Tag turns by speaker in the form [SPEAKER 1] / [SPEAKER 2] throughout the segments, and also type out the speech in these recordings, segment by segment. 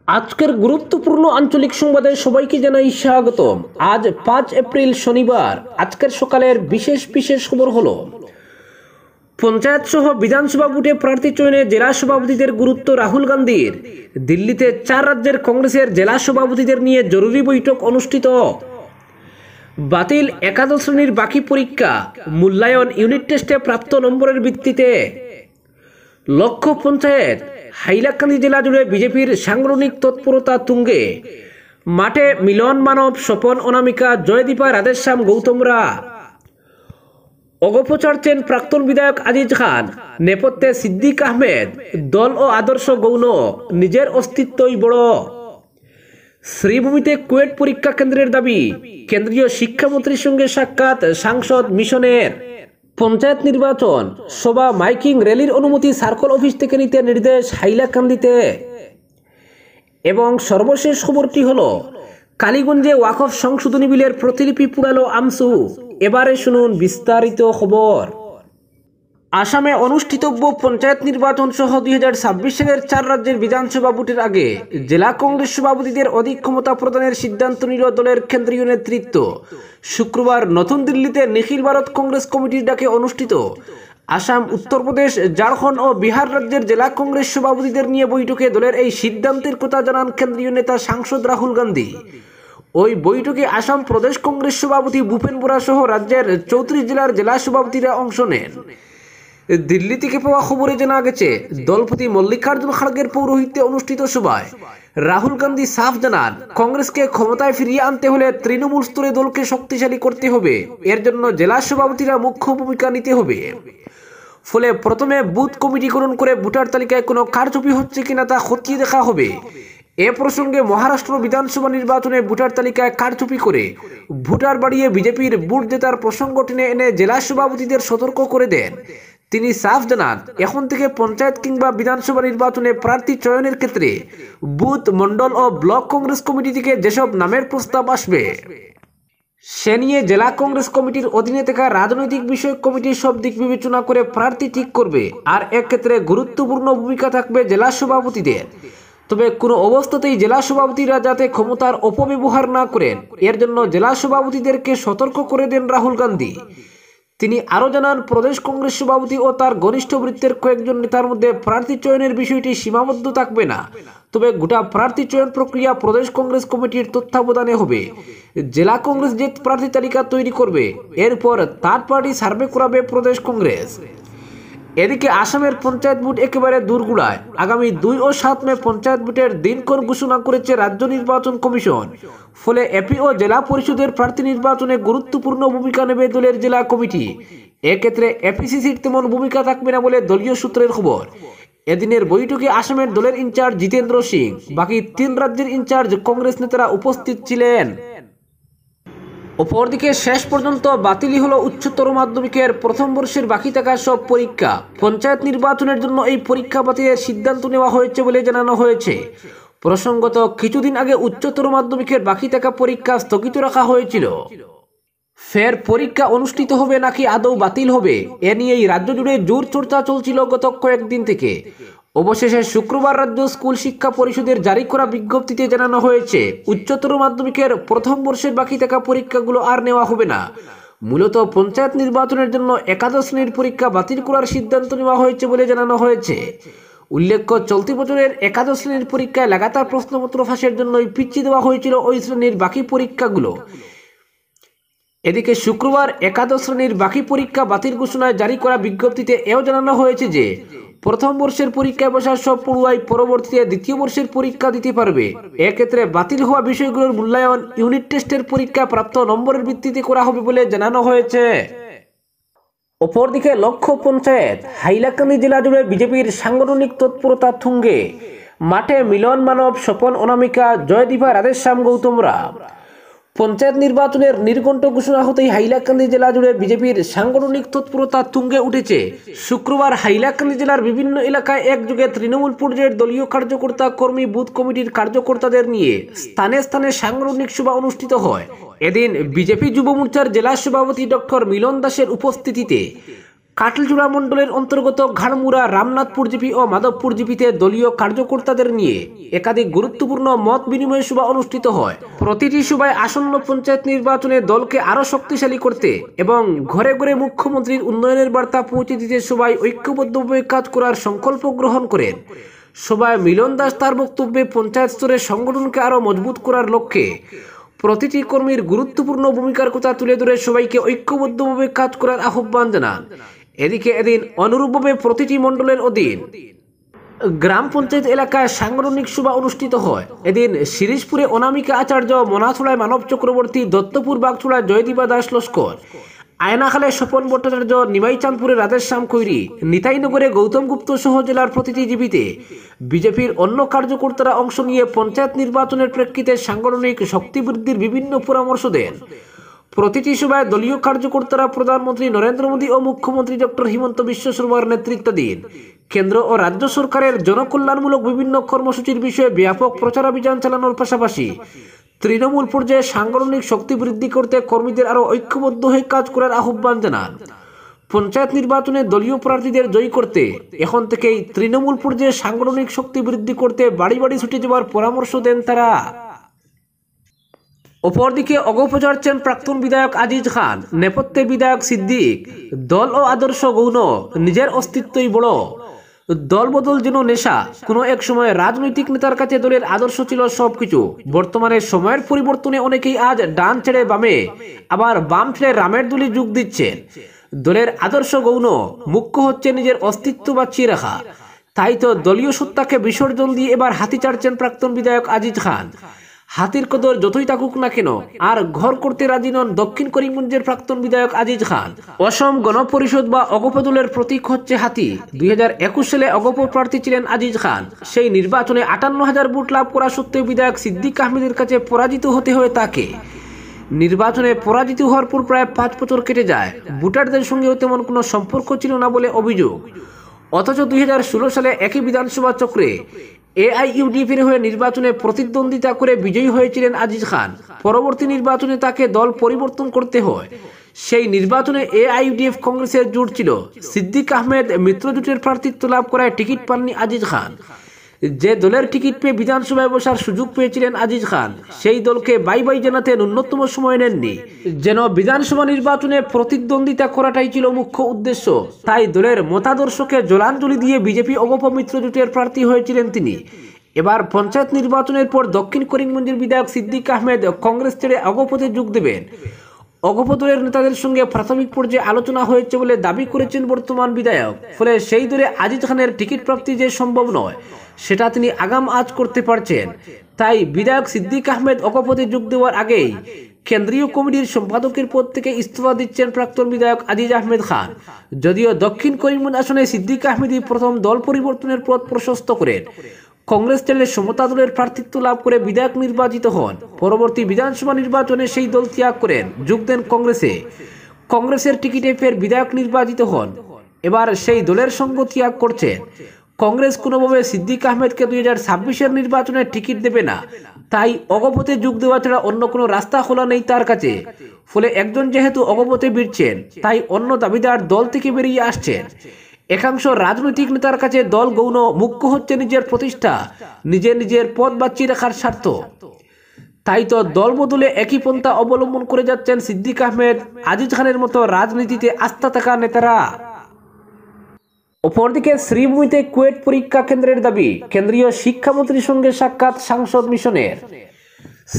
[SPEAKER 1] আজকের গুরুত্বপূর্ণ আঞ্চলিক সংবাদে সবাইকে জানাই স্বাগতম। আজ 5 এপ্রিল শনিবার। আজকের সকালের বিশেষ বিশেষ খবর হলো পঞ্চায়েত সহ বিধানসভা ভোটে প্রার্থী চয়নে জেলা সভাপতিদের গুরুত্ব রাহুল গান্ধীর। দিল্লিতে 4 রাজ্যের কংগ্রেসের জেলা সভাপতিদের নিয়ে জরুরি বৈঠক অনুষ্ঠিত। বাতিল একাদশ শ্রেণীর বাকি পরীক্ষা, মূল্যায়ন ইউনিট টেস্টে প্রাপ্ত নম্বরের ভিত্তিতে। লক্ষ্য পঞ্চায়েত, হাইলাকান্দি জেলা জুড়ে বিজেপির সাংগঠনিক তৎপরতা তুঙ্গে। মাঠে মিলন মানব, স্বপন অনামিকা, জয়দীপা, রাধেশ্যাম, গৌতমরা। অগপ্রচারছেন প্রাক্তন বিধায়ক আজিজ খান, নেপথ্যে সিদ্দিক আহমেদ। দল ও আদর্শ গৌণ, নিজের অস্তিত্বই বড়। শ্রীভূমিতে কুয়েট পরীক্ষা কেন্দ্রের দাবি, কেন্দ্রীয় শিক্ষামন্ত্রীর সঙ্গে সাক্ষাৎ সাংসদ মিশনের। পঞ্চায়েত নির্বাচন, সভা, মাইকিং, র্যালির অনুমতি সার্কল অফিস থেকে নিতে নির্দেশ হাইলাকান্দিতে। এবং সর্বশেষ খবরটি হলো কালীগঞ্জে ওয়াকফ সংশোধনী বিলের প্রতিলিপি পুড়ালো আমসু। এবারে শুনুন বিস্তারিত খবর। আসামে অনুষ্ঠিতব্য পঞ্চায়েত নির্বাচন সহ 2026 সালের 4 রাজ্যের বিধানসভা ভোটের আগে জেলা কংগ্রেস সভাপতিদের অধিক ক্ষমতা প্রদানের সিদ্ধান্ত নিল দলের কেন্দ্রীয় নেতৃত্ব। শুক্রবার নতুন দিল্লিতে নিখিল ভারত কংগ্রেস কমিটির ডাকে অনুষ্ঠিত আসাম, উত্তরপ্রদেশ, ঝাড়খণ্ড ও বিহার রাজ্যের জেলা কংগ্রেস সভাপতিদের নিয়ে বৈঠকে দলের এই সিদ্ধান্তের কথা জানান কেন্দ্রীয় নেতা সাংসদ রাহুল গান্ধী। ওই বৈঠকে আসাম প্রদেশ কংগ্রেস সভাপতি ভূপেন বোরা সহ রাজ্যের 34 জেলার জেলা সভাপতিরা অংশ নেন। দিল্লি থেকে পাওয়া খবরে জানা গেছে, দলপতি মল্লিকার্জুন খাড়গের পৌরোহিত্যে অনুষ্ঠিত সভায় রাহুল গান্ধী সাফ জানান, কংগ্রেসকে ক্ষমতায় ফিরিয়ে আনতে হলে তৃণমূল স্তরে দলকে শক্তিশালী করতে হবে। এর জন্য জেলা সভাপতিরা মুখ্য ভূমিকা নিতে হবে। ফলে প্রথমে বুথ কমিটিকরণ করে ভোটার তালিকায় কোনো কারচুপি হচ্ছে কিনা তা খতিয়ে দেখা হবে। এ প্রসঙ্গে মহারাষ্ট্র বিধানসভা নির্বাচনে ভোটার তালিকায় কারচুপি করে ভোটার বাড়িয়ে বিজেপির ভোট জেতার প্রসঙ্গ টেনে এনে জেলা সভাপতিদের সতর্ক করে দেন। তিনি সাফ জানান, এখন থেকে পঞ্চায়েত কিংবা বিধানসভা নির্বাচনে প্রার্থী চয়নের ক্ষেত্রে বুথ, মন্ডল ও ব্লক কংগ্রেস কমিটি থেকে যেসব নামের প্রস্তাব আসবে সে নিয়ে জেলা কংগ্রেস কমিটির অধীনে থাকা রাজনৈতিক বিষয়ক কমিটি সব দিক বিবেচনা করে প্রার্থী ঠিক করবে। আর এক্ষেত্রে গুরুত্বপূর্ণ ভূমিকা থাকবে জেলা সভাপতিদের। তবে কোনো অবস্থাতেই জেলা সভাপতিরা যাতে ক্ষমতার অপব্যবহার না করেন, এর জন্য জেলা সভাপতিদেরকে সতর্ক করে দেন রাহুল গান্ধী। তিনি আরও জানান, প্রদেশ কংগ্রেস সভাপতি ও তার ঘনিষ্ঠ বৃত্তের কয়েকজন নেতার মধ্যে প্রার্থী চয়নের বিষয়টি সীমাবদ্ধ থাকবে না, তবে গোটা প্রার্থী চয়ন প্রক্রিয়া প্রদেশ কংগ্রেস কমিটির তত্ত্বাবধানে হবে। জেলা কংগ্রেস যে প্রার্থী তালিকা তৈরি করবে, এরপর থার্ড পার্টি সার্ভে করাবে প্রদেশ কংগ্রেস। এদিকে আসামের পঞ্চায়েত ভোট একেবারে দোরগোড়ায়। আগামী 2 ও 7 মে পঞ্চায়েত ভোটের দিনক্ষণ ঘোষণা করেছে রাজ্য নির্বাচন কমিশন। ফলে এপি ও জেলা পরিষদের প্রার্থী নির্বাচনে গুরুত্বপূর্ণ ভূমিকা নেবে দলের জেলা কমিটি। এক্ষেত্রে এপিসিসির তেমন ভূমিকা থাকবে না বলে দলীয় সূত্রের খবর। এদিনের বৈঠকে আসামের দলের ইনচার্জ জিতেন্দ্র সিং, বাকি 3 রাজ্যের ইনচার্জ কংগ্রেস নেতারা উপস্থিত ছিলেন। অপরদিকে শেষ পর্যন্ত বাতিলই হলো উচ্চতর মাধ্যমিকের প্রথম বর্ষের বাকি থাকা সব পরীক্ষা। পঞ্চায়েত নির্বাচনের জন্য এই পরীক্ষা বাতিলের সিদ্ধান্ত নেওয়া হয়েছে বলে জানানো হয়েছে। প্রসঙ্গত, কিছুদিন আগে উচ্চতর মাধ্যমিকের বাকি থাকা পরীক্ষা স্থগিত রাখা হয়েছিল। ফের পরীক্ষা অনুষ্ঠিত হবে নাকি আদৌ বাতিল হবে, এ নিয়েই রাজ্য জুড়ে জোর চর্চা চলছিল গত কয়েকদিন থেকে। অবশেষে শুক্রবার রাজ্য স্কুল শিক্ষা পরিষদের জারি করা বিজ্ঞপ্তিতে জানানো হয়েছে, উচ্চতর মাধ্যমিকের প্রথম বর্ষের বাকি থাকা পরীক্ষাগুলো আর নেওয়া হবে না। মূলত পঞ্চায়েত নির্বাচনের জন্য একাদশ শ্রেণীর পরীক্ষা বাতিল করার সিদ্ধান্ত নেওয়া হয়েছে বলে জানানো হয়েছে। উল্লেখ্য, চলতি বছরের একাদশ শ্রেণীর পরীক্ষায় লাগাতার প্রশ্নপত্র ফাঁসের জন্যই পিছিয়ে দেওয়া হয়েছিল ওই শ্রেণীর বাকি পরীক্ষাগুলো। এদিকে শুক্রবার একাদশ শ্রেণীর বাকি পরীক্ষা বাতিল ঘোষণায় জারি করা বিজ্ঞপ্তিতে এও জানানো হয়েছে যে প্রথম বর্ষের পরীক্ষায় বসা সব পড়ুয়াই পরবর্তীতে দ্বিতীয় বর্ষের পরীক্ষা দিতে পারবে। এক্ষেত্রে বাতিল হওয়া বিষয়গুলোর মূল্যায়ন ইউনিট টেস্টের পরীক্ষা প্রাপ্ত নম্বরের ভিত্তিতে করা হবে বলে জানানো হয়েছে। অপরদিকে লক্ষ্য পঞ্চায়েত, হাইলাকান্দি জেলা জুড়ে বিজেপির সাংগঠনিক তৎপরতা তুঙ্গে। মাঠে মিলন মানব, স্বপন অনামিকা, জয়দীপা, রাধেশ্যাম, গৌতমরা। পঞ্চায়েত নির্বাচনের নির্ঘণ্ট ঘোষণা হতেই হাইলাকান্দি জেলা জুড়ে বিজেপির সাংগঠনিক তৎপরতা তুঙ্গে উঠেছে। শুক্রবার হাইলাকান্দি জেলার বিভিন্ন এলাকায় একযোগে তৃণমূল পর্যায়ের দলীয় কার্যকর্তা, কর্মী, বুথ কমিটির কার্যকর্তাদের নিয়ে স্থানে স্থানে সাংগঠনিক সভা অনুষ্ঠিত হয়। এদিন বিজেপি যুব মোর্চার জেলা সভাপতি ডক্টর মিলন দাসের উপস্থিতিতে কাটলজোড়া মণ্ডলের অন্তর্গত ঘাড়মুড়া, রামনাথপুর জিপি ও মাধবপুর জিপিতে দলীয় কার্যকর্তাদের নিয়ে একাধিক গুরুত্বপূর্ণ মত বিনিময় সভা অনুষ্ঠিত হয়। প্রতিটি সভায় আসন্ন পঞ্চায়েত নির্বাচনে দলকে আরও শক্তিশালী করতে এবং ঘরে ঘরে মুখ্যমন্ত্রীর উন্নয়নের বার্তা পৌঁছে দিতে সবাই ঐক্যবদ্ধভাবে কাজ করার সংকল্প গ্রহণ করেন। সভায় মিলন দাস তার বক্তব্যে পঞ্চায়েত স্তরের সংগঠনকে আরও মজবুত করার লক্ষ্যে প্রতিটি কর্মীর গুরুত্বপূর্ণ ভূমিকার কথা তুলে ধরে সবাইকে ঐক্যবদ্ধভাবে কাজ করার আহ্বান জানান। এদিকে এদিন অনুরূপভাবে প্রতিটি মণ্ডলের অধীন গ্রাম পঞ্চায়েত এলাকায় সাংগঠনিক সভা অনুষ্ঠিত হয়। এদিন শিরিশপুরে অনামিকা আচার্য, মনাছড়ায় মানব চক্রবর্তী, দত্তপুর বাগছড়ায় জয়দীপা দাস লস্কর, আয়নাখালে স্বপন ভট্টাচার্য, নিমাইচাঁদপুরে রাধেশ্যাম খৈরি, নিতাইনগরে গৌতম গুপ্ত সহ জেলার প্রতিটি জিপিতে বিজেপির অন্য কার্যকর্তারা অংশ নিয়ে পঞ্চায়েত নির্বাচনের প্রেক্ষিতে সাংগঠনিক শক্তি বৃদ্ধির বিভিন্ন পরামর্শ দেন। প্রতিটি সভায় দলীয় কার্যকর্তারা প্রধানমন্ত্রী নরেন্দ্র মোদী ও মুখ্যমন্ত্রী ডক্টর হিমন্ত বিশ্ব শর্মার নেতৃত্বাধীন কেন্দ্র ও রাজ্য সরকারের জনকল্যাণমূলক বিভিন্ন কর্মসূচির বিষয়ে ব্যাপক প্রচারাভিযান চালানোর পাশাপাশি তৃণমূল পর্যায়ে সাংগঠনিক শক্তি বৃদ্ধি করতে কর্মীদের আরও ঐক্যবদ্ধ হয়ে কাজ করার আহ্বান জানান। পঞ্চায়েত নির্বাচনে দলীয় প্রার্থীদের জয়ী করতে এখন থেকেই তৃণমূল পর্যায়ে সাংগঠনিক শক্তি বৃদ্ধি করতে বাড়ি বাড়ি ছুটে যাওয়ার পরামর্শ দেন তারা। অপরদিকে অগপ্রচারছেন প্রাক্তন বিধায়ক আজিজ খান, নেপথ্যে বিধায়ক সিদ্দিক। দল ও আদর্শ গৌণ, নিজের অস্তিত্বই বড়। দলবদল যেন নেশা। কোনো এক সময় রাজনৈতিক নেতার কাছে দলের আদর্শ ছিল সবকিছু। বর্তমানে সময়ের পরিবর্তনে অনেকেই আজ ডান ছেড়ে বামে, আবার বাম ছেড়ে রামের দলে যোগ দিচ্ছেন। দলের আদর্শ গৌণ, মুখ্য হচ্ছে নিজের অস্তিত্ব বাঁচিয়ে রাখা। তাই তো দলীয় সত্তাকে বিসর্জন দিয়ে এবার হাতি চাড়ছেন প্রাক্তন বিধায়ক আজিজ খান। হাতির কদর যতই থাকুক না কেন আর ঘর করতে রাজি নন দক্ষিণ করিমগঞ্জের প্রাক্তন বিধায়ক আজিজ খান। অসম গণপরিষদ বা অগপ দলের প্রতীক হচ্ছে হাতি। 2021 সালে অগপ প্রার্থী ছিলেন আজিজ খান। সেই নির্বাচনে 58,000 ভোট লাভ করা সত্ত্বেও বিধায়ক সিদ্দিক আহমেদের কাছে পরাজিত হতে হয় তাকে। নির্বাচনে পরাজিত হওয়ার পর প্রায় 5 বছর কেটে যায়। ভোটারদের সঙ্গেও তেমন কোনো সম্পর্ক ছিল না বলে অভিযোগ। অথচ 2016 সালে একই বিধানসভা চক্রে AIUDF-এর হয়ে নির্বাচনে প্রতিদ্বন্দ্বিতা করে বিজয়ী হয়েছিলেন আজিজ খান। পরবর্তী নির্বাচনে তাকে দল পরিবর্তন করতে হয়। সেই নির্বাচনে AIUDF কংগ্রেসের জোট ছিল। সিদ্দিক আহমেদ মিত্রজোটের প্রার্থিত্ব লাভ করায় টিকিট পাননি আজিজ খান। যে দলের টিকিট পেয়ে বিধানসভায় বসার সুযোগ পেয়েছিলেন আজিজ খান, সেই দলকে বাই বাই জানাতে ন্যূনতম সময় নেননি। যেন বিধানসভা নির্বাচনে প্রতিদ্বন্দ্বিতা করাটাই ছিল মুখ্য উদ্দেশ্য। তাই দলের মতাদর্শকে জলাঞ্জলি দিয়ে বিজেপি অগপ মিত্রজোটের প্রার্থী হয়েছিলেন তিনি। এবার পঞ্চায়েত নির্বাচনের পর দক্ষিণ করিমগঞ্জের বিধায়ক সিদ্দিক আহমেদ কংগ্রেস ছেড়ে অগপতে যোগ দেবেন। অগপ দলের নেতাদের সঙ্গে প্রাথমিক পর্যায়ে আলোচনা হয়েছে বলে দাবি করেছেন বর্তমান বিধায়ক। ফলে সেই দলে আজিজ খানের টিকিট প্রাপ্তি যে সম্ভব নয় সেটা তিনি আগাম আজ করতে পারছেন। তাই বিধায়ক সিদ্দিক আহমেদ অগপতে যোগ দেওয়ার আগেই কেন্দ্রীয় কমিটির সম্পাদকের পদ থেকে ইস্তফা দিচ্ছেন প্রাক্তন বিধায়ক আজিজ আহমেদ খান। যদিও দক্ষিণ করিমগঞ্জ আসনে সিদ্দিক আহমেদই প্রথম দল পরিবর্তনের পথ প্রশস্ত করেন। কংগ্রেস ছেড়ে সমতা দলের প্রার্থিত্ব লাভ করে বিধায়ক নির্বাচিত হন। পরবর্তী বিধানসভা নির্বাচনে সেই দল ত্যাগ করেন, যোগ দেন কংগ্রেসে। কংগ্রেসের টিকিটে ফের বিধায়ক নির্বাচিত হন। এবার সেই দলের সঙ্গ ত্যাগ করছেন। কংগ্রেস কোনোভাবে সিদ্দিক আহমেদকে 2026-এর নির্বাচনে টিকিট দেবে না। তাই অগপতে যোগ দেওয়া ছাড়া অন্য কোনো রাস্তা খোলা নেই তার কাছে। ফলে একজন যেহেতু অগপতে ভিড়ছেন, তাই অন্য দাবিদার দল থেকে বেরিয়ে আসছেন। একাংশ রাজনৈতিক নেতার কাছে দল গৌণ, মুখ্য হচ্ছে নিজের প্রতিষ্ঠা, নিজের পদ বাঁচিয়ে রাখার স্বার্থ। তাই তো দল বদলে একই পন্থা অবলম্বন করে যাচ্ছেন সিদ্দিক আহমেদ, আজিজ খানের মতো রাজনীতিতে আস্থা থাকা নেতারা। অপরদিকে শ্রীভূমিতে কুয়েট পরীক্ষা কেন্দ্রের দাবি, কেন্দ্রীয় শিক্ষামন্ত্রীর সঙ্গে সাক্ষাৎ সাংসদ মিশনের।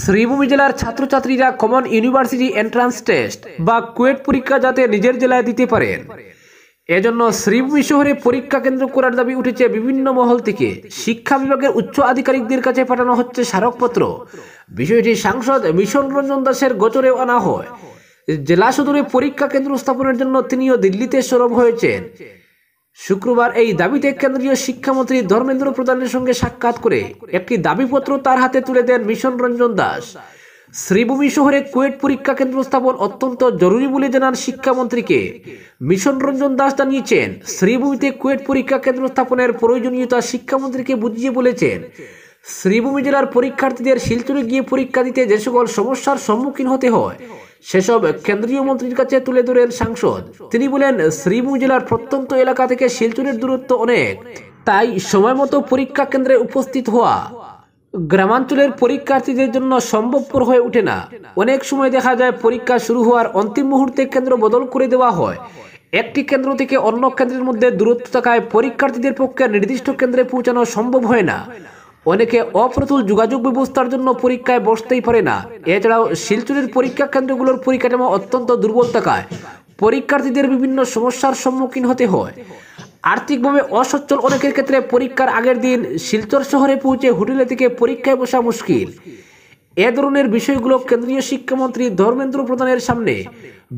[SPEAKER 1] শ্রীভূমি জেলার ছাত্রছাত্রীরা কমন ইউনিভার্সিটি এন্ট্রান্স টেস্ট বা কুয়েট পরীক্ষা যাতে নিজের জেলায় দিতে পারেন, এজন্য শ্রীভূমি শহরে পরীক্ষা কেন্দ্র করার দাবি উঠেছে বিভিন্ন মহল থেকে। শিক্ষা বিভাগের উচ্চ আধিকারিকদের কাছে পাঠানো হচ্ছে স্মারকপত্র। বিষয়টি সাংসদ মিশন রঞ্জন দাসের গোচরে আনা হয়। জেলা সদরে পরীক্ষা কেন্দ্র স্থাপনের জন্য তিনিও দিল্লিতে সরব হয়েছেন। শুক্রবার এই দাবিতে কেন্দ্রীয় শিক্ষামন্ত্রী ধর্মেন্দ্র প্রধানের সঙ্গে সাক্ষাৎ করে একটি দাবিপত্র তার হাতে তুলে দেন মিশন রঞ্জন দাস। শ্রীভূমি শহরে কুয়েট পরীক্ষা কেন্দ্র স্থাপন অত্যন্ত জরুরি বলে জানান শিক্ষামন্ত্রীকে। মিশন রঞ্জন দাস জানিয়েছেন, শ্রীভূমিতে কুয়েট পরীক্ষা কেন্দ্র স্থাপনের প্রয়োজনীয়তা শিক্ষামন্ত্রীকে বুঝিয়ে বলেছেন। শ্রীভূমি জেলার পরীক্ষার্থীদের শিলচরে গিয়ে পরীক্ষা দিতে যে সকল সমস্যার সম্মুখীন হতে হয় সেসব কেন্দ্রীয় মন্ত্রীর কাছে তুলে ধরেন সাংসদ। তিনি বলেন, শ্রীভূমি জেলার প্রত্যন্ত এলাকা থেকে শিলচরের দূরত্ব অনেক, তাই সময় মতো পরীক্ষা কেন্দ্রে উপস্থিত হওয়া গ্রামাঞ্চলের পরীক্ষার্থীদের জন্য সম্ভবপর হয়ে ওঠে না। অনেক সময় দেখা যায় পরীক্ষা শুরু হওয়ার অন্তিম মুহূর্তে কেন্দ্র বদল করে দেওয়া হয়। একটি কেন্দ্র থেকে অন্য কেন্দ্রের মধ্যে দূরত্ব থাকায় পরীক্ষার্থীদের পক্ষে নির্দিষ্ট কেন্দ্রে পৌঁছানো সম্ভব হয় না। অনেকে অপ্রতুল যোগাযোগ ব্যবস্থার জন্য পরীক্ষায় বসতেই পারে না। এছাড়াও শিলচরের পরীক্ষা কেন্দ্রগুলোর পরিকাঠামো অত্যন্ত দুর্বল থাকায় পরীক্ষার্থীদের বিভিন্ন সমস্যার সম্মুখীন হতে হয়। আর্থিকভাবে অসচ্ছল অনেকের ক্ষেত্রে পরীক্ষার আগের দিন শিলচর শহরে পৌঁছে হোটেলে থেকে পরীক্ষায় বসা মুশকিল। এ ধরনের বিষয়গুলো কেন্দ্রীয় শিক্ষামন্ত্রী ধর্মেন্দ্র প্রধানের সামনে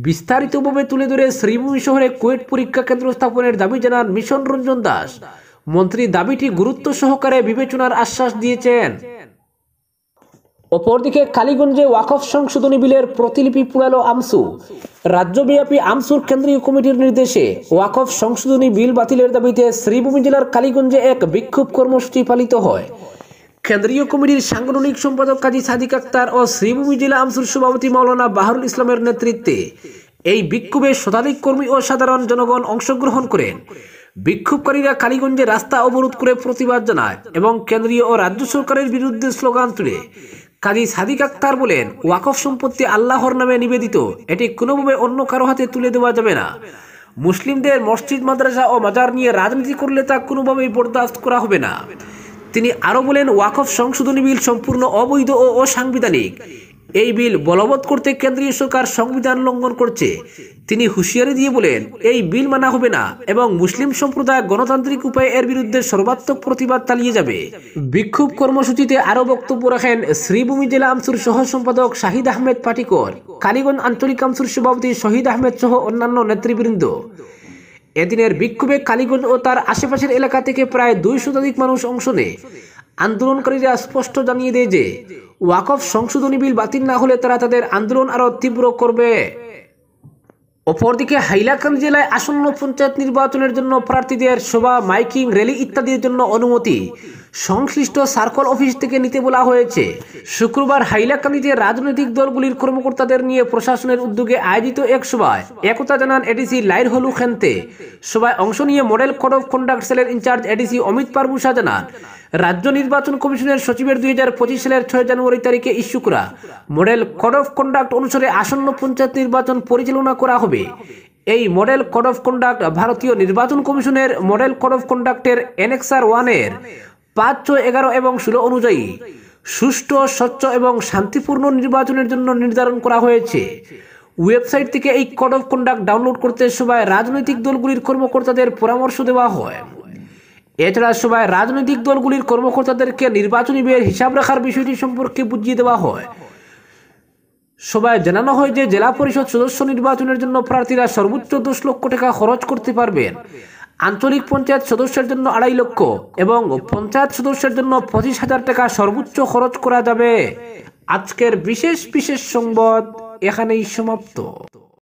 [SPEAKER 1] বিস্তারিতভাবে তুলে ধরে শ্রীভূমি শহরে কুয়েট পরীক্ষা কেন্দ্র স্থাপনের দাবি জানান মিশন রঞ্জন দাস। মন্ত্রী দাবিটি গুরুত্ব সহকারে বিবেচনার আশ্বাস দিয়েছেন। অপরদিকে কালীগঞ্জে ওয়াকফ সংশোধনী বিলের প্রতিলিপি পুড়ালো আমসু। রাজ্যব্যাপী আমসুর কেন্দ্রীয় কমিটির নির্দেশে ওয়াকফ সংশোধনী বিল বাতিলের দাবিতে শ্রীভূমি জেলার কালীগঞ্জে এক বিক্ষোভ কর্মসূচি পালিত হয়। কেন্দ্রীয় কমিটির সাংগঠনিক সম্পাদক কাজী সাদিক আক্তার ও শ্রীভূমি জেলা আমসুর সভাপতি মাওলানা বাহারুল ইসলামের নেতৃত্বে এই বিক্ষোভে শতাধিক কর্মী ও সাধারণ জনগণ অংশগ্রহণ করেন। বিক্ষোভকারীরা কালীগঞ্জে রাস্তা অবরোধ করে প্রতিবাদ জানায় এবং কেন্দ্রীয় ও রাজ্য সরকারের বিরুদ্ধে স্লোগান তুলে। কাজী সাদিক আক্তার বলেন, ওয়াকফ সম্পত্তি আল্লাহর নামে নিবেদিত, এটি কোনোভাবে অন্য কারো হাতে তুলে দেওয়া যাবে না। মুসলিমদের মসজিদ, মাদ্রাসা ও মাজার নিয়ে রাজনীতি করলে তা কোনোভাবেই বরদাস্ত করা হবে না। তিনি আরও বলেন, ওয়াকফ সংশোধনী বিল সম্পূর্ণ অবৈধ ও অসাংবিধানিক। এই বিল বলবৎ করতে কেন্দ্রীয় সরকার সংবিধান লঙ্ঘন করছে। তিনি হুঁশিয়ারি দিয়ে বলেন, এই বিল মানা হবে না এবং মুসলিম সম্প্রদায় গণতান্ত্রিক উপায়ে এর বিরুদ্ধে সর্বাত্মক প্রতিবাদ চালিয়ে যাবে। বিক্ষোভ কর্মসূচিতে আরও বক্তব্য রাখেন শ্রীভূমি জেলা আমসুর সহ সম্পাদক শাহিদ আহমেদ পাটিকর, কালীগঞ্জ আঞ্চলিক আমসুর সভাপতি শহীদ আহমেদ সহ অন্যান্য নেতৃবৃন্দ। এদিনের বিক্ষোভে কালীগঞ্জ ও তার আশেপাশের এলাকা থেকে প্রায় 200 শতাধিক মানুষ অংশ নেয়। আন্দোলনকারীরা স্পষ্ট জানিয়ে দেয় যে ওয়াকফ সংশোধনী বিল বাতিল না হলে তারা তাদের আন্দোলন আরো তীব্র করবে। অপরদিকে হাইলাকান্দি জেলায় আসন্ন পঞ্চায়েত নির্বাচনের জন্য প্রার্থীদের সভা, মাইকিং, র্যালি ইত্যাদির জন্য অনুমতি সংশ্লিষ্ট সার্কল অফিস থেকে নিতে বলা হয়েছে। শুক্রবার হাইলাকান্দিতে রাজনৈতিক দলগুলির কর্মকর্তাদের নিয়ে প্রশাসনের উদ্যোগে আয়োজিত এক সভায় একথা জানান এডিসি লাইর হলু খেন্তে। সভায় অংশ নিয়ে মডেল কোড অফ কন্ডাক্ট সেলের ইনচার্জ এডিসি অমিত পারভূষা জানান, রাজ্য নির্বাচন কমিশনের সচিবের 2025 সালের 6 জানুয়ারি তারিখে ইস্যু করা মডেল কোড অফ কন্ডাক্ট অনুসারে আসন্ন পঞ্চায়েত নির্বাচন পরিচালনা করা হবে। এই মডেল কোড অফ কন্ডাক্ট ভারতীয় নির্বাচন কমিশনের মডেল কোড অফ কন্ডাক্টের এনেক্সার 1 এর 5, 6, 11 এবং 16 অনুযায়ী সুষ্ঠু, স্বচ্ছ এবং শান্তিপূর্ণ নির্বাচনের জন্য নির্ধারণ করা হয়েছে। ওয়েবসাইট থেকে এই কোড অফ কন্ডাক্ট ডাউনলোড করতে সবাই রাজনৈতিক দলগুলির কর্মকর্তাদের পরামর্শ দেওয়া হয়। এছাড়া সবাই রাজনৈতিক দলগুলির কর্মকর্তাদেরকে নির্বাচনী ব্যয়ের হিসাব রাখার বিষয়টি সম্পর্কে বুঝিয়ে দেওয়া হয়। সবাই জানানো হয় যে জেলা পরিষদ সদস্য নির্বাচনের জন্য প্রার্থীরা সর্বোচ্চ 10 লক্ষ টাকা খরচ করতে পারবেন। আঞ্চলিক পঞ্চায়েত সদস্যের জন্য 2.5 লক্ষ এবং পঞ্চায়েত সদস্যের জন্য 25,000 টাকা সর্বোচ্চ খরচ করা যাবে। আজকের বিশেষ সংবাদ এখানেই সমাপ্ত।